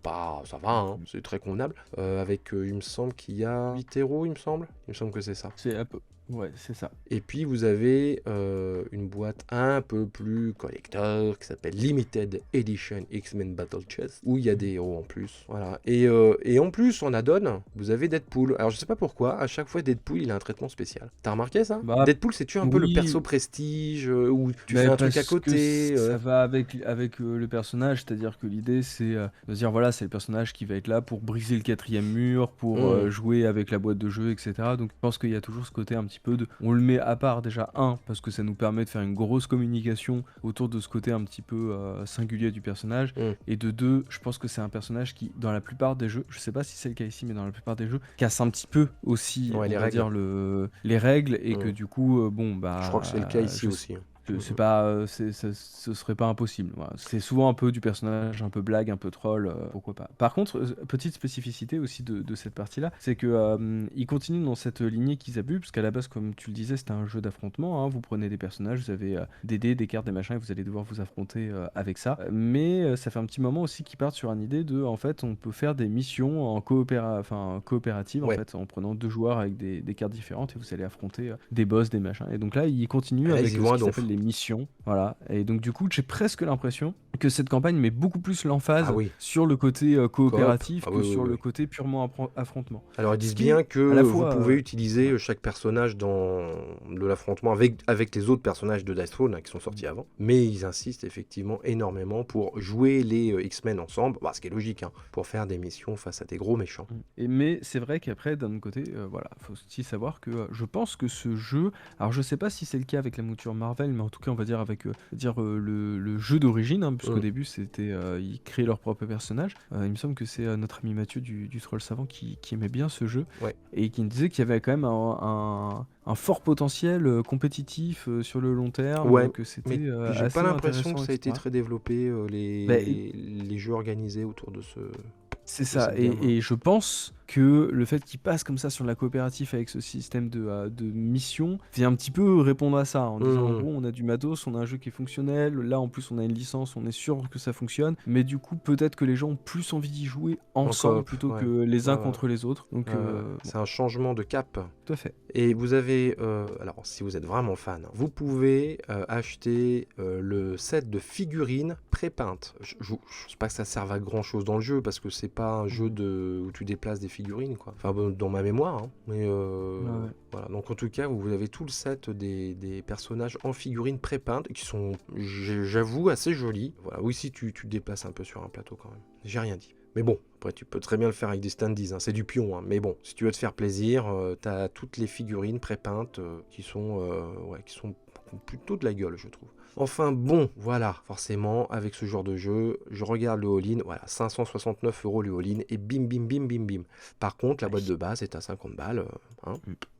va, c'est très convenable. Avec, il me semble qu'il y a 8 euros, il me semble que c'est ça. C'est un peu. Ouais, c'est ça. Et puis vous avez une boîte un peu plus collector qui s'appelle Limited Edition X-Men Battle Chest, où il y a des héros en plus. Voilà. Et en plus, en add-on, vous avez Deadpool. Alors je sais pas pourquoi, à chaque fois Deadpool il a un traitement spécial. T'as remarqué ça? Bah, Deadpool, c'est-tu un peu le perso oui, prestige où tu fais mais un truc à parce que côté ça va avec le personnage, c'est-à-dire que l'idée c'est de se dire voilà, c'est le personnage qui va être là pour briser le quatrième mur, pour jouer avec la boîte de jeu, etc. Donc je pense qu'il y a toujours ce côté un petit peu de. On le met à part déjà, parce que ça nous permet de faire une grosse communication autour de ce côté un petit peu singulier du personnage. Mm. Et de deux, je pense que c'est un personnage qui, dans la plupart des jeux, je sais pas si c'est le cas ici, mais dans la plupart des jeux, casse un petit peu aussi, Ouais, on les va règles. dire, les règles, et que Mm. du coup, bon, Je crois que c'est le cas bah, ici aussi. c'est pas, ce serait pas impossible. Voilà. C'est souvent un peu du personnage, un peu blague, un peu troll, pourquoi pas. Par contre, petite spécificité aussi de cette partie-là, c'est que ils continuent dans cette lignée qu'ils abusent, parce qu'à la base, comme tu le disais, c'était un jeu d'affrontement. Hein. Vous prenez des personnages, vous avez des dés, des cartes, des machins, et vous allez devoir vous affronter avec ça. Mais ça fait un petit moment aussi qu'ils partent sur une idée de, en fait, on peut faire des missions en coopérative, en Ouais. fait, en prenant 2 joueurs avec des cartes différentes, et vous allez affronter des boss, des machins. Et donc là, ils continuent Là, avec ils y ce vont à qui donf. s'appelle les missions, voilà. Et donc du coup, j'ai presque l'impression que cette campagne met beaucoup plus Ah l'emphase oui, sur le côté coop. coopératif Ah que oui, oui, sur le oui. côté purement affrontement. Alors ils Ce disent qui est bien que à la vous fois pouvez utiliser ouais. chaque personnage dans de l'affrontement avec les autres personnages de Deathfall qui sont sortis avant. Mais ils insistent effectivement énormément pour jouer les X-Men ensemble, bah, ce qui est logique, hein, pour faire des missions face à des gros méchants. Mais c'est vrai qu'après, d'un autre côté, voilà, faut aussi savoir que je pense que ce jeu, alors je sais pas si c'est le cas avec la mouture Marvel, mais en tout cas, on va dire avec le jeu d'origine, hein, puisqu'au début, c'était ils créaient leur propre personnage. Il me semble que c'est notre ami Mathieu du Troll Savant qui aimait bien ce jeu, Ouais. et qui me disait qu'il y avait quand même un fort potentiel compétitif sur le long terme, Ouais, que mais c'était j'ai pas assez l'impression que intéressant, ça a été etc. très développé, Bah, les jeux organisés autour de c'est de ça, cette gamme. et je pense que le fait qu'il passe comme ça sur la coopérative avec ce système de mission vient un petit peu répondre à ça, en disant en Mhm. gros on a du matos, on a un jeu qui est fonctionnel, là en plus on a une licence, on est sûr que ça fonctionne, mais du coup peut-être que les gens ont plus envie d'y jouer En ensemble coop, plutôt ouais. que les uns Ouais, ouais. contre les autres, donc Ouais, ouais. bon, C'est un changement de cap. tout à fait. Et vous avez, alors si vous êtes vraiment fan, vous pouvez acheter le set de figurines pré-peintes. Je sais pas que ça serve à grand chose dans le jeu parce que c'est pas un jeu où tu déplaces des figurines, quoi. Enfin, bon, dans ma mémoire, hein. Mais Ouais. voilà. Donc en tout cas, vous avez tout le set des personnages en figurines pré-peintes qui sont, j'avoue, assez jolis. Voilà. Oui, si tu te déplaces un peu sur un plateau quand même. J'ai rien dit. Mais bon, après tu peux très bien le faire avec des standees, hein. C'est du pion, hein. Mais bon, si tu veux te faire plaisir, t'as toutes les figurines pré-peintes qui sont plutôt de la gueule, je trouve. Enfin bon, voilà, forcément, avec ce genre de jeu, je regarde le all-in, voilà, 569 € le all-in, et bim, bim, bim, bim, bim. Par contre, la boîte de base est à 50 balles,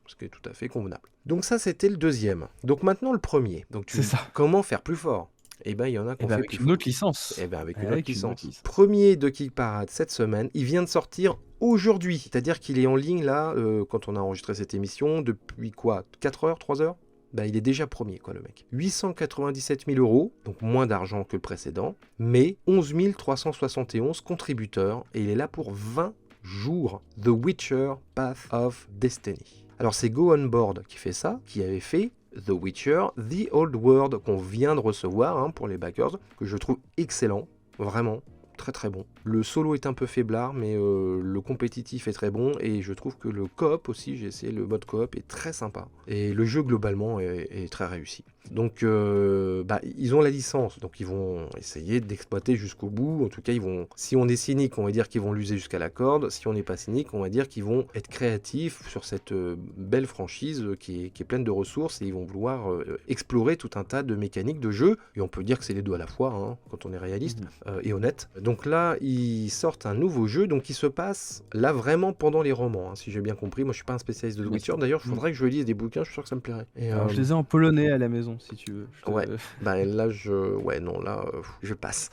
ce qui est tout à fait convenable. Donc ça, c'était le deuxième. Donc maintenant, le premier. Donc C'est ça. comment faire plus fort? Eh ben, il y en a qui Et ont ben fait avec plus une fort. autre licence. Eh ben, avec une Avec autre une autre licence. licence. Premier de Geek Parade cette semaine, il vient de sortir aujourd'hui. C'est-à-dire qu'il est en ligne là, quand on a enregistré cette émission, depuis quoi, 4 heures, 3 heures? Ben, il est déjà premier, quoi, le mec. 897 000 €, donc moins d'argent que le précédent, mais 11 371 contributeurs, et il est là pour 20 jours. The Witcher Path of Destiny. Alors c'est Go On Board qui fait ça, qui avait fait The Witcher, The Old World, qu'on vient de recevoir, hein, pour les backers, que je trouve excellent, vraiment. Très très bon. Le solo est un peu faiblard, mais le compétitif est très bon, et je trouve que le coop aussi, j'ai essayé le mode coop, est très sympa. Et le jeu globalement est très réussi. Donc ils ont la licence, donc ils vont essayer d'exploiter jusqu'au bout. En tout cas, si on est cynique, on va dire qu'ils vont l'user jusqu'à la corde. Si on n'est pas cynique, on va dire qu'ils vont être créatifs sur cette belle franchise qui est pleine de ressources, et ils vont vouloir explorer tout un tas de mécaniques de jeu. Et on peut dire que c'est les deux à la fois, hein, quand on est réaliste et honnête. Donc là, ils sortent un nouveau jeu, donc qui se passe là vraiment pendant les romans, hein, si j'ai bien compris. Moi, je suis pas un spécialiste de The Witcher. D'ailleurs, il faudrait que je lise des bouquins. Je suis sûr que ça me plairait. Et, Alors je les ai en polonais à la maison, si tu veux. Ouais, bah là je passe.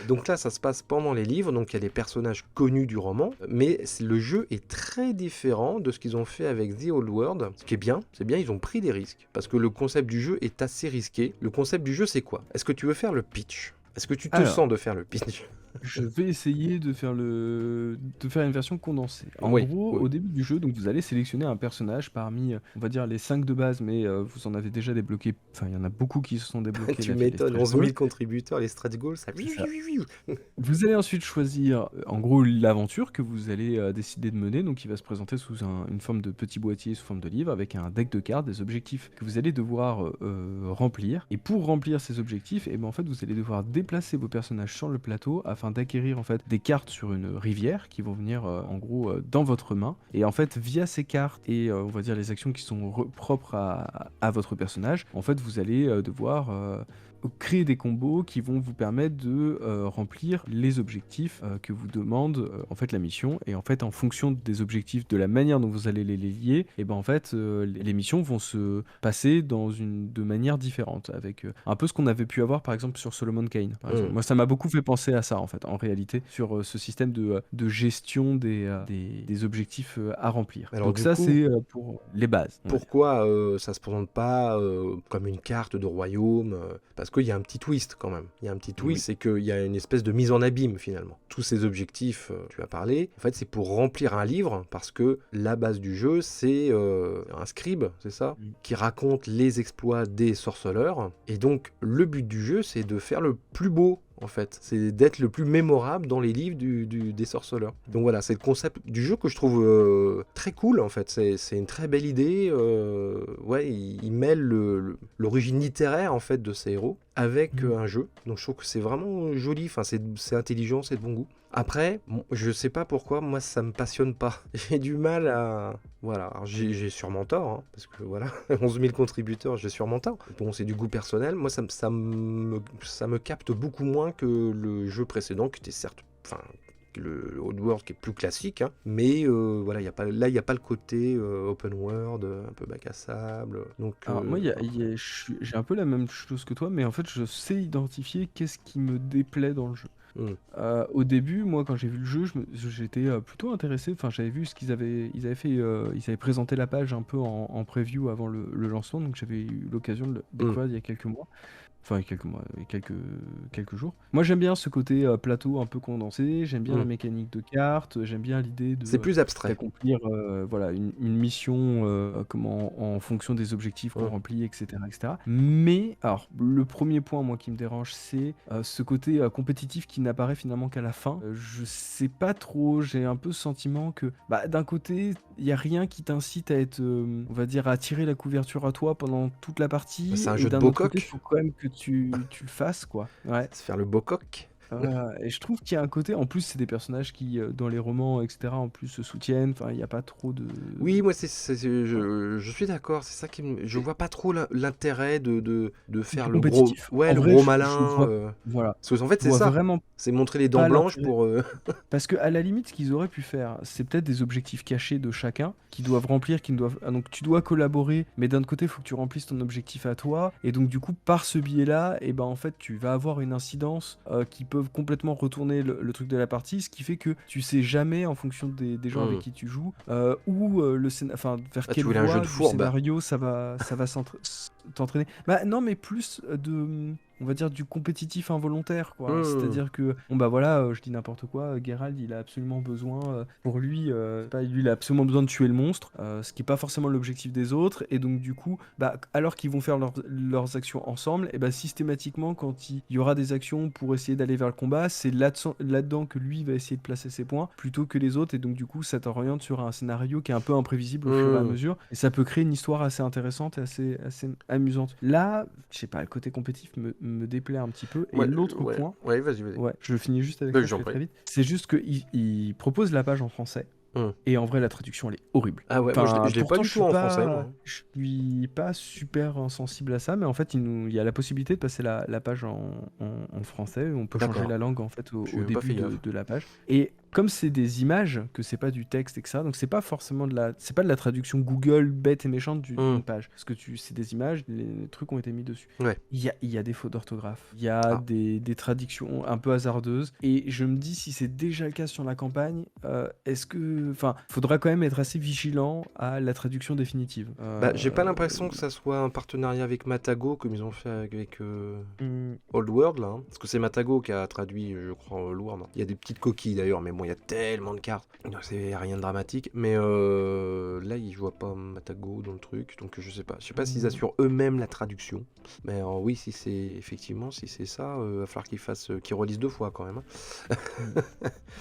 Donc là ça se passe pendant les livres, donc il y a les personnages connus du roman, mais le jeu est très différent de ce qu'ils ont fait avec The Old World. Ce qui est bien, ils ont pris des risques, parce que le concept du jeu est assez risqué. Le concept du jeu c'est quoi? Est-ce que tu veux faire le pitch? Est-ce que tu te Alors. sens de faire le pitch? Je vais essayer de faire une version condensée. En Oui, gros, oui. au début du jeu, donc vous allez sélectionner un personnage parmi, on va dire les 5 de base, mais vous en avez déjà débloqué, enfin il y en a beaucoup qui se sont débloqués Tu là via les m'étonnes, stretch 11 goals. 000 contributeurs, les stretch goals, ça. C'est ça. Vous allez ensuite choisir, en gros, l'aventure que vous allez, décider de mener, donc qui va se présenter sous une forme de petit boîtier, sous forme de livre, avec un deck de cartes, des objectifs que vous allez devoir, remplir. Et pour remplir ces objectifs, et ben, en fait, vous allez devoir déplacer vos personnages sur le plateau afin d'acquérir, en fait, des cartes sur une rivière qui vont venir, en gros, dans votre main. Et en fait, via ces cartes et on va dire les actions qui sont propres à votre personnage, en fait, vous allez, devoir, créer des combos qui vont vous permettre de remplir les objectifs que vous demande en fait la mission. Et en fait, en fonction des objectifs, de la manière dont vous allez les lier, et ben en fait les missions vont se passer de manière différente, avec un peu ce qu'on avait pu avoir par exemple sur Solomon Kane par exemple. Moi ça m'a beaucoup fait penser à ça en fait, en réalité, sur ce système de gestion des objectifs à remplir. Alors Donc du ça coup, c'est pour les bases, on va dire. pourquoi ça se présente pas comme une carte de royaume parce qu'il y a un petit twist quand même. Il y a un petit twist, Oui. c'est qu'il y a une espèce de mise en abîme finalement. Tous ces objectifs, tu as parlé, en fait c'est pour remplir un livre, parce que la base du jeu c'est un scribe, c'est ça, qui raconte les exploits des sorceleurs. Et donc le but du jeu c'est de faire le plus beau. En fait, c'est d'être le plus mémorable dans les livres des sorceleurs. Donc voilà, c'est le concept du jeu que je trouve très cool en fait. C'est une très belle idée. Ouais, il mêle l'origine littéraire en fait de ces héros avec un jeu. Donc je trouve que c'est vraiment joli. Enfin, c'est intelligent, c'est de bon goût. Après, bon, je sais pas pourquoi, moi ça me passionne pas. J'ai du mal à. Voilà, alors j'ai sûrement tort, hein, parce que voilà, 11 000 contributeurs, j'ai sûrement tort. Bon, c'est du goût personnel. Moi, ça me capte beaucoup moins que le jeu précédent, qui était certes. Enfin, le Oddworld qui est plus classique, hein, mais voilà, il n'y a pas le côté open world, un peu bac à sable. Donc, Alors moi, j'ai un peu la même chose que toi, mais en fait, je sais identifier qu'est-ce qui me déplaît dans le jeu. Au début, moi, quand j'ai vu le jeu, j'étais plutôt intéressé. Enfin, j'avais vu ce qu'ils avaient fait. Ils avaient présenté la page un peu en preview avant le lancement, donc j'avais eu l'occasion de le découvrir il y a quelques mois. Enfin, quelques jours. Moi, j'aime bien ce côté plateau un peu condensé. J'aime bien la mécanique de cartes. J'aime bien l'idée c'est plus abstrait. d'accomplir voilà, une mission en fonction des objectifs qu'on remplit, etc., etc. Mais, alors, le premier point, moi, qui me dérange, c'est ce côté compétitif qui n'apparaît finalement qu'à la fin. Je sais pas trop. J'ai un peu ce sentiment que, d'un côté, il n'y a rien qui t'incite à être, on va dire, à tirer la couverture à toi pendant toute la partie. C'est un Et jeu de d'un beau autre côté, il coq. faut quand même que tu le fasses, quoi. Ouais. Se faire le beau coq. Et je trouve qu'il y a un côté, en plus c'est des personnages qui dans les romans etc en plus se soutiennent, enfin il n'y a pas trop de... Oui, moi je suis d'accord, c'est ça je vois pas trop l'intérêt de faire le gros, compétitif. ouais, En le vrai, gros je malin. vois, voilà, Parce qu'en fait je c'est vois ça, vraiment c'est montrer les dents pas blanches l'intérêt. pour. Parce que à la limite, ce qu'ils auraient pu faire, c'est peut-être des objectifs cachés de chacun qui doivent remplir, donc tu dois collaborer, mais d'un autre côté, il faut que tu remplisses ton objectif à toi. Et donc du coup, par ce biais-là, et ben en fait, tu vas avoir une incidence qui peuvent complètement retourner le truc de la partie, ce qui fait que tu sais jamais en fonction des gens avec qui tu joues où vers tu quelle voulais un jeu voie de du fourbe. scénario ça va t'entraîner. Non, mais plus on va dire du compétitif involontaire, quoi. C'est-à-dire que, bon bah voilà, je dis n'importe quoi, Geralt il a absolument besoin, pour lui, il a absolument besoin de tuer le monstre, ce qui est pas forcément l'objectif des autres, et donc du coup, alors qu'ils vont faire leurs actions ensemble, et systématiquement quand il y aura des actions pour essayer d'aller vers le combat, c'est là-dedans que lui va essayer de placer ses points, plutôt que les autres, et donc du coup ça t'oriente sur un scénario qui est un peu imprévisible au fur et à mesure, et ça peut créer une histoire assez intéressante et assez amusante. Là, je sais pas, le côté compétitif me déplaît un petit peu. Et l'autre point, ouais, vas-y. ouais, je finis juste avec ça, je fais très vite. C'est juste qu'il propose la page en français. Et en vrai, la traduction, elle est horrible. Ah ouais, moi je l'ai pas du tout en français. Moi. Je suis pas super insensible à ça, mais en fait, il y a la possibilité de passer la page en français. On peut changer la langue en fait au début de la page. Et comme c'est des images, que c'est pas du texte, etc., donc c'est pas forcément c'est pas de la traduction Google bête et méchante d'une page. Parce que c'est des images, les trucs ont été mis dessus. Ouais. Il y a des fautes d'orthographe, il y a Ah. des traductions un peu hasardeuses, et je me dis, si c'est déjà le cas sur la campagne, faudra quand même être assez vigilant à la traduction définitive. J'ai pas l'impression que ça soit un partenariat avec Matago comme ils ont fait avec Hmm. Old World là, hein. Parce que c'est Matago qui a traduit, je crois, Old World. Il y a des petites coquilles d'ailleurs, mais bon, il y a tellement de cartes, donc c'est rien de dramatique. Mais là, je vois pas Matago dans le truc, donc je sais pas. Je sais pas s'ils assurent eux-mêmes la traduction. Mais oui, si c'est ça, va falloir qu'ils relisent 2 fois quand même, hein.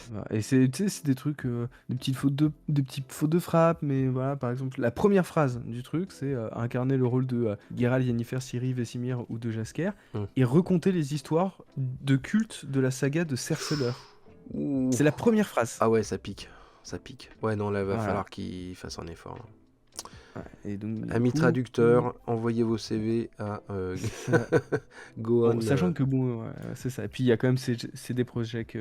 Voilà. Et tu sais, c'est des trucs, des petites fautes de frappe, mais voilà, par exemple, la première phrase du truc, c'est incarner le rôle de Geralt, Yennefer, Ciri, Vesemir ou de Jaskier, et raconter les histoires de culte de la saga de Cerceleur. Ouh. C'est la première phrase. Ah ouais, ça pique. Ouais, non, là, va Voilà. falloir qu'ils fassent un effort, là. Ouais, et donc, du Amis coup, traducteurs, envoyez vos CV à Go bon, On. sachant que bon, ouais, c'est ça. Et puis il y a quand même CD Projekt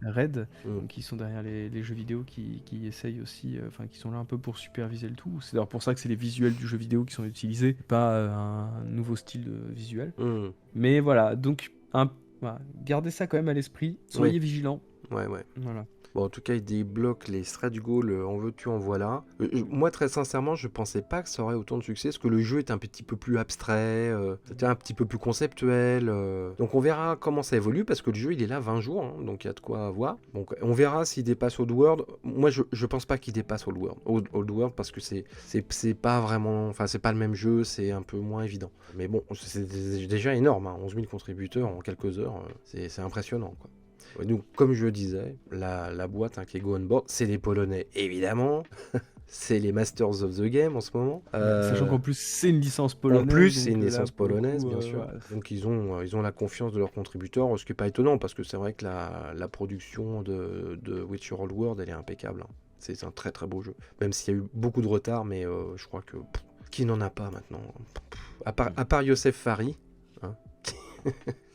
Red, donc, qui sont derrière les jeux vidéo, qui essayent aussi, qui sont là un peu pour superviser le tout. C'est d'ailleurs pour ça que c'est les visuels du jeu vidéo qui sont utilisés, pas un nouveau style visuel. Mais voilà, donc voilà, gardez ça quand même à l'esprit, soyez vigilants. Ouais. Voilà. Bon, en tout cas, il débloque les stretch goals, en veux-tu, en voilà. Moi, très sincèrement, je pensais pas que ça aurait autant de succès, parce que le jeu est un petit peu plus abstrait, c'était un petit peu plus conceptuel. Donc on verra comment ça évolue, parce que le jeu, il est là 20 jours, hein, donc il y a de quoi voir. Donc on verra s'il dépasse Old World. Moi, je pense pas qu'il dépasse Old World, parce que c'est pas vraiment... Enfin, c'est pas le même jeu, c'est un peu moins évident. Mais bon, c'est déjà énorme, hein, 11 000 contributeurs en quelques heures, c'est impressionnant, quoi. Donc, comme je le disais, la boîte qui est Go On Board, c'est les Polonais, évidemment. C'est les Masters of the Game en ce moment. Sachant qu'en plus, c'est une licence polonaise. En plus, c'est une donc, licence polonaise, bien sûr. ouais. Donc, ils ont la confiance de leurs contributeurs, ce qui n'est pas étonnant, parce que c'est vrai que la production de Witcher Old World, elle est impeccable, hein. C'est un très très beau jeu. Même s'il y a eu beaucoup de retard, mais je crois que... qui n'en a pas maintenant? À part Youssef Fari, hein.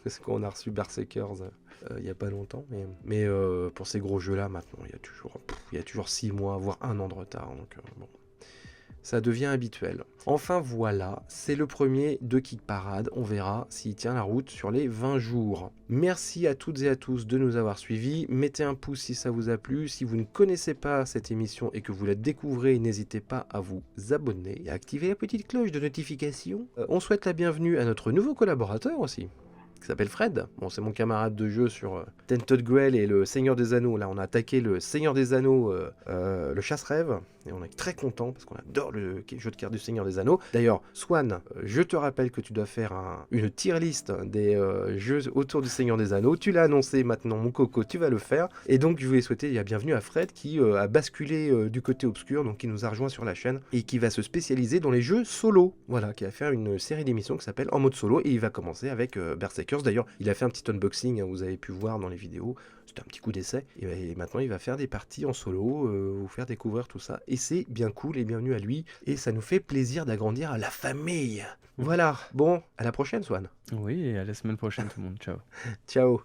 Parce qu'on a reçu Berserkers il n'y a pas longtemps, mais pour ces gros jeux là maintenant il y a toujours 6 mois voire 1 an de retard, donc bon, ça devient habituel. Enfin voilà, c'est le premier de Geek Parade, on verra s'il tient la route sur les 20 jours. Merci à toutes et à tous de nous avoir suivis, mettez un pouce si ça vous a plu, si vous ne connaissez pas cette émission et que vous la découvrez, n'hésitez pas à vous abonner et à activer la petite cloche de notification. On souhaite la bienvenue à notre nouveau collaborateur aussi, qui s'appelle Fred. Bon, c'est mon camarade de jeu sur Tented Grail et le Seigneur des Anneaux. Là, on a attaqué le Seigneur des Anneaux, le Chasse-Rêve, et on est très content parce qu'on adore le jeu de cartes du Seigneur des Anneaux. D'ailleurs, Swan, je te rappelle que tu dois faire une tier list des jeux autour du Seigneur des Anneaux. Tu l'as annoncé maintenant, mon coco, tu vas le faire. Et donc, je voulais souhaiter la bienvenue à Fred qui a basculé du côté obscur, donc qui nous a rejoint sur la chaîne et qui va se spécialiser dans les jeux solo. Voilà, qui va faire une série d'émissions qui s'appelle En mode solo, et il va commencer avec Berserkers. D'ailleurs, il a fait un petit unboxing, hein, vous avez pu voir dans les vidéos, c'était un petit coup d'essai, et maintenant il va faire des parties en solo, vous faire découvrir tout ça, et c'est bien cool, et bienvenue à lui, et ça nous fait plaisir d'agrandir la famille. Voilà, bon, à la prochaine Swan. Oui, et à la semaine prochaine tout le monde, ciao. Ciao.